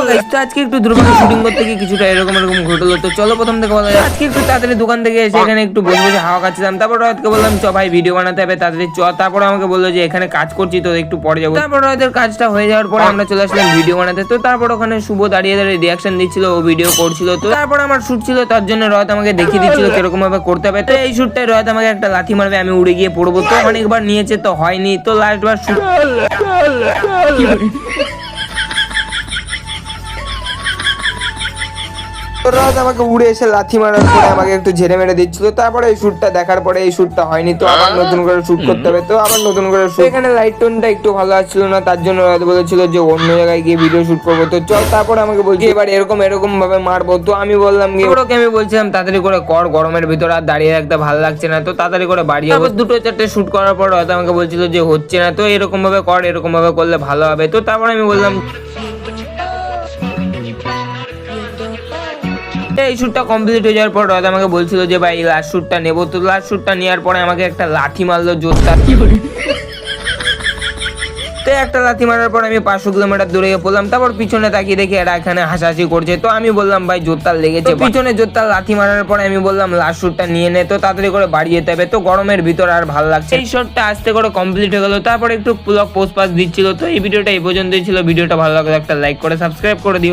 Guys, তো আজকে একটু দুর্গাপুর শুটিং করতে গিয়ে কিছুটা এরকম ঘটলো। তো চলো প্রথম থেকে বলা যায়, আজকে একটু তাড়াতাড়ি দোকান থেকে এসে এখানে একটু বসে বসে হাওয়া খাচ্ছিলাম। তারপর রয়তকে বললাম চ ভাই ভিডিও বানাতে হবে তাড়াতাড়ি চ। তারপরে আমাকে বললো যে এখানে কাজ করছি তো একটু পরে যাবো। তারপর রয়তের কাজটা হয়ে যাওয়ার পরে আমরা চলে আসলাম ভিডিও বানাতে। তো তারপর ওখানে শুভ দাঁড়িয়ে দাঁড়িয়ে রিয়াকশন দিচ্ছিল, ও ভিডিও করছিল। তো তারপর আমার শুট ছিল, তার জন্য রয়ত আমাকে দেখিয়ে দিচ্ছিল কিরকম ভাবে করতে হবে। তো এই শুটটাই রয়ত আমাকে একটা লাথি মারবে, আমি উড়ে গিয়ে পড়বো। তো অনেকবার নিয়েছে তো হয়নি, তো লাস্ট বার শুট রয়ত আমাকে উড়ে এসে লাথি মারার পরে আমাকে একটু ঝেড়ে মেরে দিচ্ছিল। তারপরে এই শুটটা দেখার পরে এই শুটটা হয়নি, তো আবার নতুন করে শুট করতে হবে। তো আবার নতুন করে শুট, এখানে লাইট টোনটা একটু ভালো আসছিল না, তার জন্য রয়ত বলেছিল যে অন্য জায়গায় গিয়ে ভিডিও শুট করবো। তো চল, তারপরে আমাকে বলছি এবার এরকম ভাবে মারবো। তো আমি বললাম ওকে, আমি বলছিলাম তাড়াতাড়ি করে কর, গরমের ভিতরে আর দাঁড়িয়ে রাখতে ভালো লাগছে না, তো তাড়াতাড়ি করে বাড়ি যাবো। দুটো চারটে শুট করার পর রয়ত আমাকে বলছিল যে হচ্ছে না, তো এরকম ভাবে কর, এরকম ভাবে করলে ভালো হবে। তো তারপরে আমি বললাম এই শুটটা কমপ্লিট হয়ে যাওয়ার পর রয়ত আমাকে বলছিল যে ভাই লাস্ট শুটটা নেবো। তো লাস্ট শুটটা নেওয়ার পরে আমাকে একটা লাথি মারলো জোরদার। তো একটা লাথি মারার পর আমি 500 কিলোমিটার দূরে গিয়ে পড়লাম। তারপর পিছনে তাকিয়ে দেখি এরা এখানে হাসাহাসি করছে। তো আমি বললাম ভাই জোরদার লেগেছে। পিছনে জোরদার লাথি মারার পরে আমি বললাম লাস্ট শুটটা নিয়ে নে, তো তাড়াতাড়ি করে বাড়ি যেতে হবে, তো গরমের ভিতর আর ভালো লাগছে। এই শটটা আস্তে করে কমপ্লিট হয়ে গেল। তারপর একটু ব্লগ পোস্ট পাস দিচ্ছিল। তো এই ভিডিওটা এই পর্যন্তই ছিল। ভিডিওটা ভালো লাগলে একটা লাইক করে সাবস্ক্রাইব করে দিও।